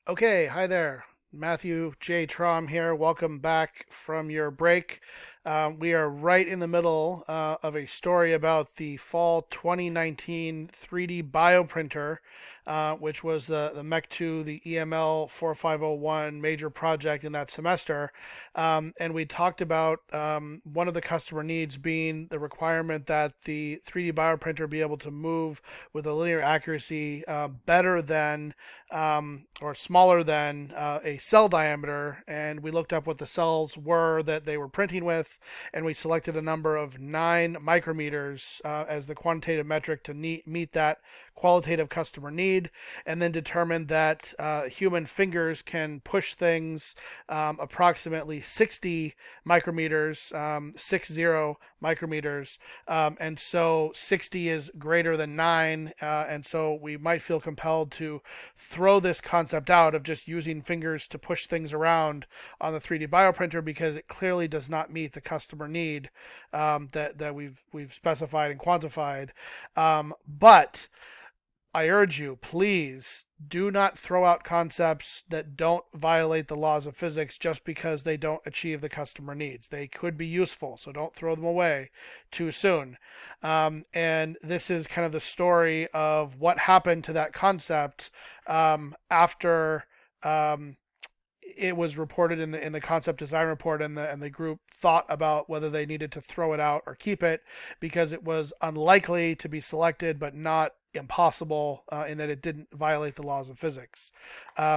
Okay, hi there. Matthew J. Trom here. Welcome back from your break. We are right in the middle of a story about the fall 2019 3D bioprinter, which was the MEC 2, the EML 4501 major project in that semester. And we talked about one of the customer needs being the requirement that the 3D bioprinter be able to move with a linear accuracy better than or smaller than a cell diameter, and we looked up what the cells were that they were printing with, and we selected a number of 9 micrometers as the quantitative metric to meet that qualitative customer need, and then determined that human fingers can push things approximately 60 micrometers, 60 micrometers, and so 60 is greater than 9, and so we might feel compelled to throw this concept out of just using fingers to push things around on the 3D bioprinter because it clearly does not meet the customer need that we've specified and quantified. But I urge you, please do not throw out concepts that don't violate the laws of physics just because they don't achieve the customer needs. They could be useful, so don't throw them away too soon. And this is kind of the story of what happened to that concept after it was reported in the concept design report, and the group thought about whether they needed to throw it out or keep it because it was unlikely to be selected, but not impossible in that it didn't violate the laws of physics.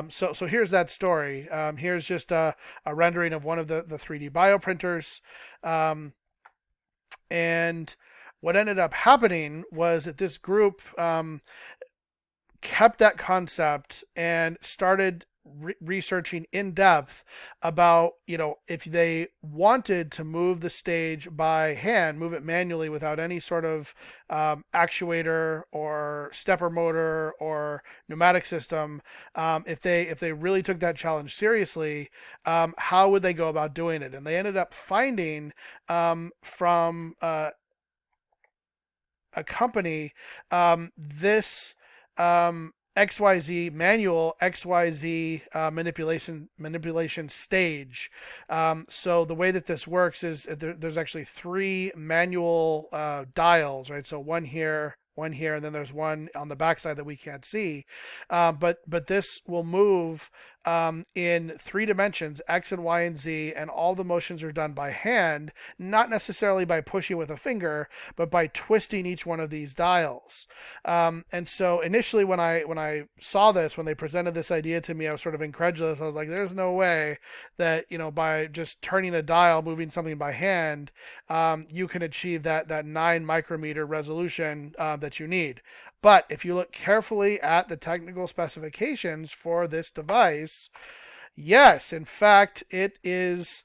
So here's that story. Here's just a rendering of one of the 3D bioprinters. And what ended up happening was that this group kept that concept and started researching in depth about, if they wanted to move the stage by hand, move it manually without any sort of actuator or stepper motor or pneumatic system, if they really took that challenge seriously, how would they go about doing it? And they ended up finding from a company this XYZ manual XYZ manipulation stage. So the way that this works is there's actually 3 manual dials, right? So one here, and then there's one on the backside that we can't see. But this will move in 3 dimensions, X and Y and Z, and all the motions are done by hand, not necessarily by pushing with a finger, but by twisting each one of these dials. And so initially, when I saw this, when they presented this idea to me, I was sort of incredulous. I was like, "There's no way that by just turning a dial, moving something by hand, you can achieve that 9 micrometer resolution that you need." But if you look carefully at the technical specifications for this device, yes, in fact, it is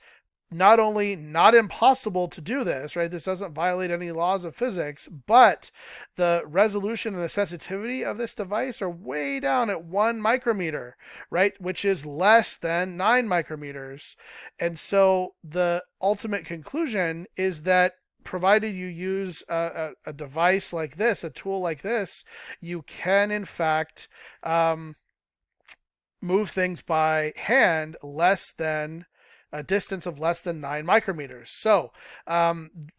not only not impossible to do this, right? This doesn't violate any laws of physics, but the resolution and the sensitivity of this device are way down at 1 micrometer, right? Which is less than 9 micrometers. And so the ultimate conclusion is that provided you use a device like this, a tool like this, you can in fact move things by hand less than a distance of less than 9 micrometers. So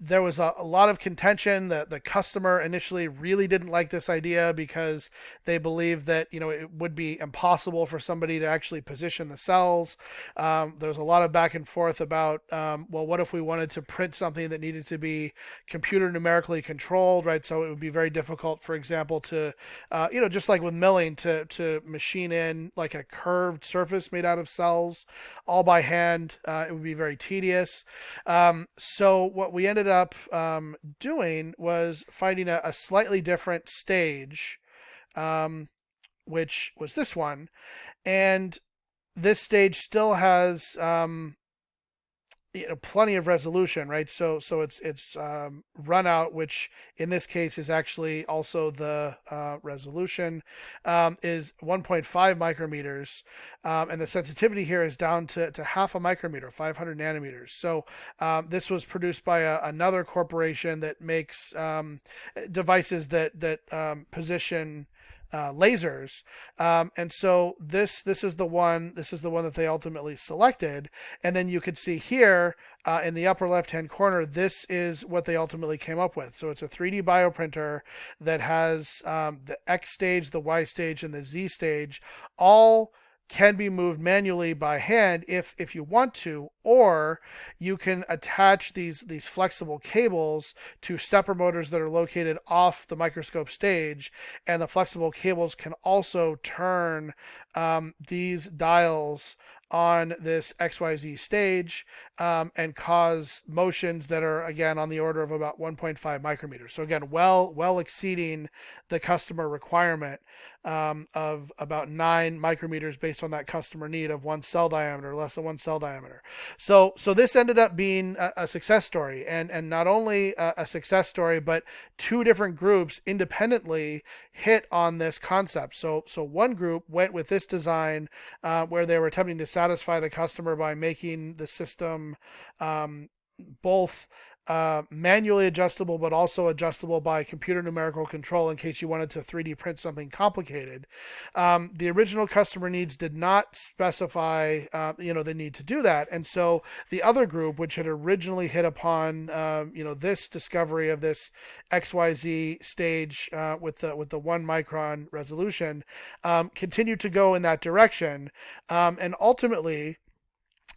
there was a lot of contention. That the customer initially really didn't like this idea because they believed that it would be impossible for somebody to actually position the cells. There was a lot of back and forth about, well, what if we wanted to print something that needed to be computer numerically controlled, right? So it would be very difficult, for example, to, just like with milling, to machine in like a curved surface made out of cells all by hand. It would be very tedious. So what we ended up doing was finding a slightly different stage, which was this one. And this stage still has plenty of resolution, right? So it's run out, which in this case is actually also the resolution, is 1.5 micrometers, and the sensitivity here is down to half a micrometer, 500 nanometers. So this was produced by another corporation that makes devices that position lasers. And so this is the one that they ultimately selected. And then you could see here in the upper left hand corner, this is what they ultimately came up with. So it's a 3D bioprinter that has the X stage, the Y stage, and the Z stage all can be moved manually by hand if you want to, or you can attach these flexible cables to stepper motors that are located off the microscope stage, and the flexible cables can also turn these dials on this XYZ stage and cause motions that are again on the order of about 1.5 micrometers. So again, well exceeding the customer requirement of about 9 micrometers based on that customer need of one cell diameter, less than one cell diameter. So this ended up being a success story, and not only a success story, but two different groups independently hit on this concept. So one group went with this design where they were attempting to satisfy the customer by making the system both manually adjustable, but also adjustable by computer numerical control in case you wanted to 3D print something complicated. The original customer needs did not specify, the need to do that. And so the other group, which had originally hit upon, this discovery of this XYZ stage with the 1 micron resolution, continued to go in that direction. And ultimately,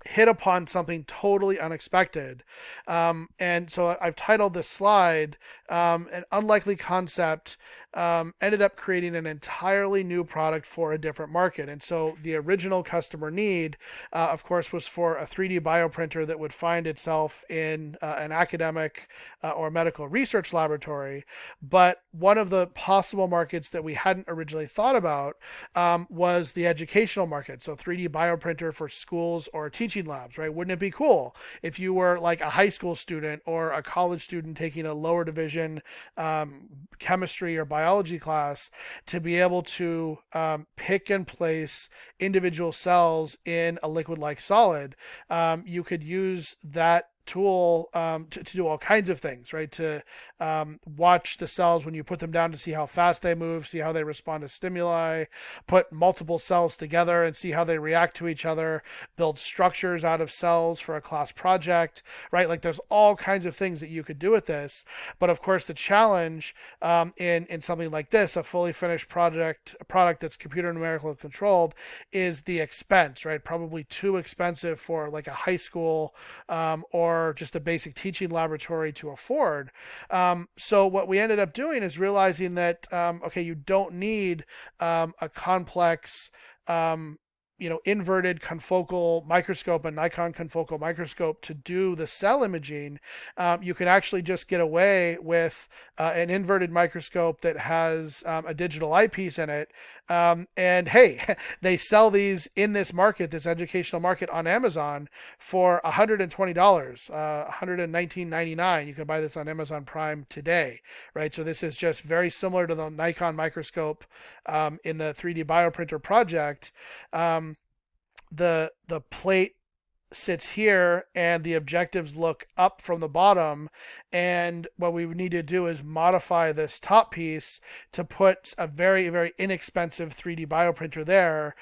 hit upon something totally unexpected. And so I've titled this slide, An Unlikely Concept ended up creating an entirely new product for a different market. And so the original customer need, of course, was for a 3D bioprinter that would find itself in an academic or medical research laboratory. But one of the possible markets that we hadn't originally thought about was the educational market. So 3D bioprinter for schools or teaching labs, right? Wouldn't it be cool if you were like a high school student or a college student taking a lower division chemistry or biology class to be able to pick and place individual cells in a liquid-like solid? You could use that tool to do all kinds of things, right? To watch the cells when you put them down to see how fast they move, see how they respond to stimuli, put multiple cells together and see how they react to each other, build structures out of cells for a class project, right? Like there's all kinds of things that you could do with this. But of course, the challenge in something like this, a fully finished a product that's computer numerical controlled, is the expense, right? Probably too expensive for like a high school or just a basic teaching laboratory to afford. So what we ended up doing is realizing that, you don't need a complex inverted confocal microscope, a Nikon confocal microscope to do the cell imaging. You can actually just get away with an inverted microscope that has a digital eyepiece in it. And hey, they sell these in this market, this educational market on Amazon for $120, $119.99. You can buy this on Amazon Prime today, right? So this is just very similar to the Nikon microscope in the 3D bioprinter project. The plate sits here and the objectives look up from the bottom, and what we would need to do is modify this top piece to put a very, very inexpensive 3D bioprinter there,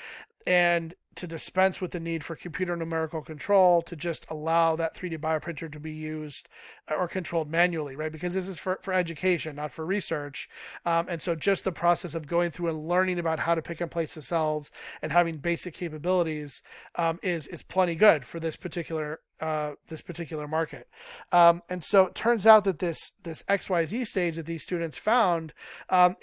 and to dispense with the need for computer numerical control to just allow that 3D bioprinter to be used or controlled manually, right? Because this is for education, not for research. And so just the process of going through and learning about how to pick and place the cells and having basic capabilities is plenty good for this particular market. And so it turns out that this XYZ stage that these students found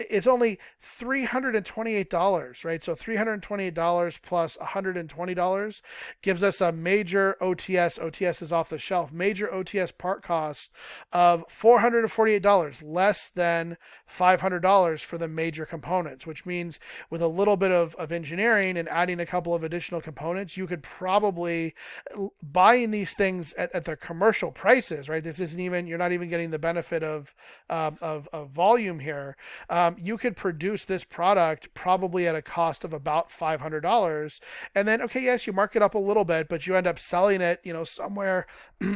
is only $328, right? So $328 plus $120 gives us a major OTS is off the shelf, major OTS part cost of $448, less than $500 for the major components, which means with a little bit of engineering and adding a couple of additional components, you could probably, buying these things at their commercial prices, right? This isn't even, you're not even getting the benefit of volume here. You could produce this product probably at a cost of about $500. And then, okay, yes, you mark it up a little bit, but you end up selling it, somewhere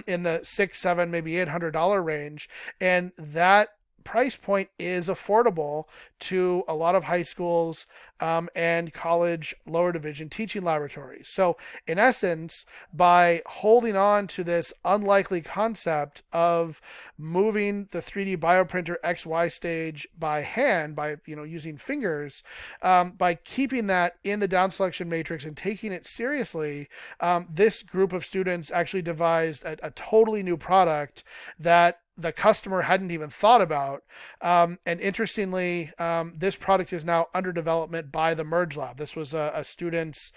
in the $600, $700, maybe $800 range. And that price point is affordable to a lot of high schools and college lower division teaching laboratories. So, in essence, by holding on to this unlikely concept of moving the 3D bioprinter XY stage by hand, by using fingers, by keeping that in the down selection matrix and taking it seriously, this group of students actually devised a totally new product that the customer hadn't even thought about. And interestingly, this product is now under development by the Merge Lab. This was a student's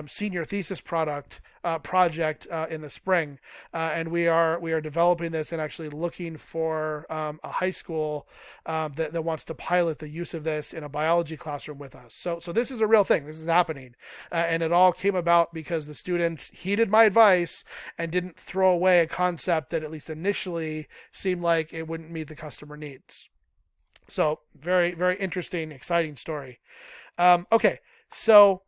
senior thesis project in the spring, and we are developing this and actually looking for a high school that wants to pilot the use of this in a biology classroom with us. So this is a real thing. This is happening, and it all came about because the students heeded my advice and didn't throw away a concept that at least initially seemed like it wouldn't meet the customer needs. So very, very interesting, exciting story. Okay, so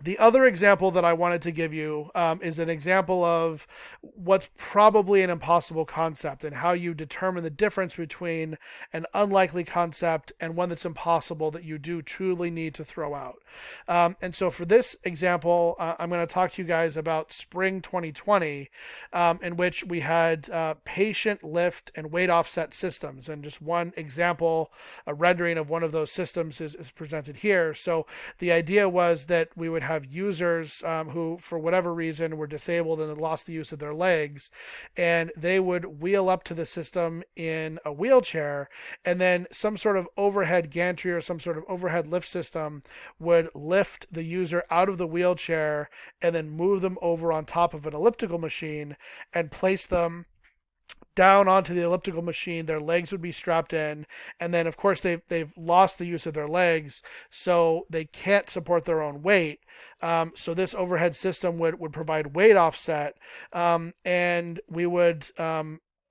the other example that I wanted to give you is an example of what's probably an impossible concept and how you determine the difference between an unlikely concept and one that's impossible that you do truly need to throw out. And so for this example, I'm going to talk to you guys about spring 2020, in which we had patient lift and weight offset systems. And just one example, a rendering of one of those systems is presented here. So the idea was that we would have users who, for whatever reason, were disabled and had lost the use of their legs, and they would wheel up to the system in a wheelchair, and then some sort of overhead gantry or some sort of overhead lift system would lift the user out of the wheelchair and then move them over on top of an elliptical machine and place them down onto the elliptical machine. Their legs would be strapped in, and then of course they've lost the use of their legs, so they can't support their own weight. So this overhead system would provide weight offset, and we would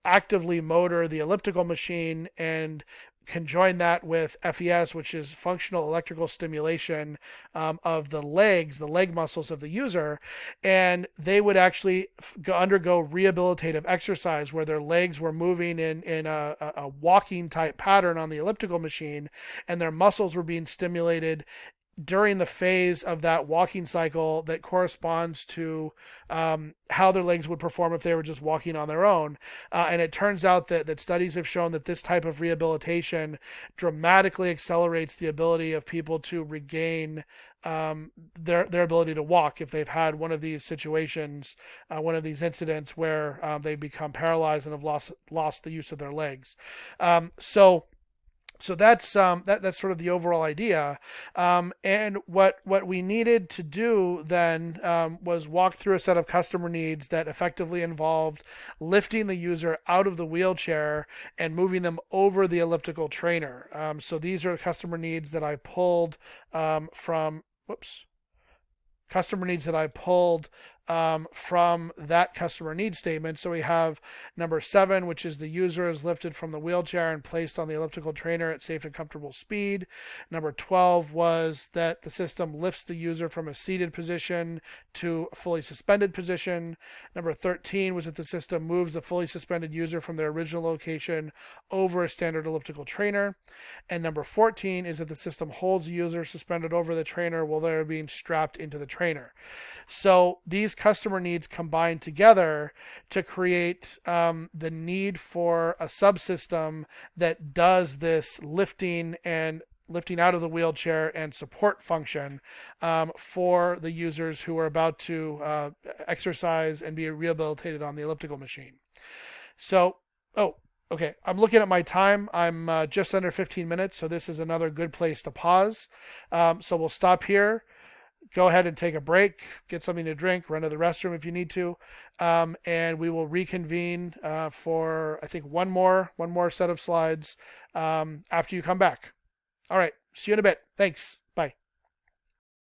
actively motor the elliptical machine and conjoin that with FES, which is functional electrical stimulation of the legs, the leg muscles of the user, and they would actually undergo rehabilitative exercise where their legs were moving in a walking type pattern on the elliptical machine, and their muscles were being stimulated during the phase of that walking cycle that corresponds to how their legs would perform if they were just walking on their own. And it turns out that studies have shown that this type of rehabilitation dramatically accelerates the ability of people to regain their ability to walk if they've had one of these situations, one of these incidents where they become paralyzed and have lost the use of their legs. So that's that's sort of the overall idea, and what we needed to do then was walk through a set of customer needs that effectively involved lifting the user out of the wheelchair and moving them over the elliptical trainer. So these are customer needs that I pulled from from that customer needs statement. So we have number 7, which is the user is lifted from the wheelchair and placed on the elliptical trainer at safe and comfortable speed. Number 12 was that the system lifts the user from a seated position to a fully suspended position. Number 13 was that the system moves the fully suspended user from their original location over a standard elliptical trainer. And number 14 is that the system holds the user suspended over the trainer while they're being strapped into the trainer. So these customer needs combine together to create the need for a subsystem that does this lifting out of the wheelchair and support function for the users who are about to exercise and be rehabilitated on the elliptical machine. So, okay, I'm looking at my time. I'm just under 15 minutes, so this is another good place to pause. So we'll stop here. Go ahead and take a break, get something to drink, run to the restroom if you need to, and we will reconvene for, I think, one more set of slides after you come back. All right, see you in a bit. Thanks. Bye.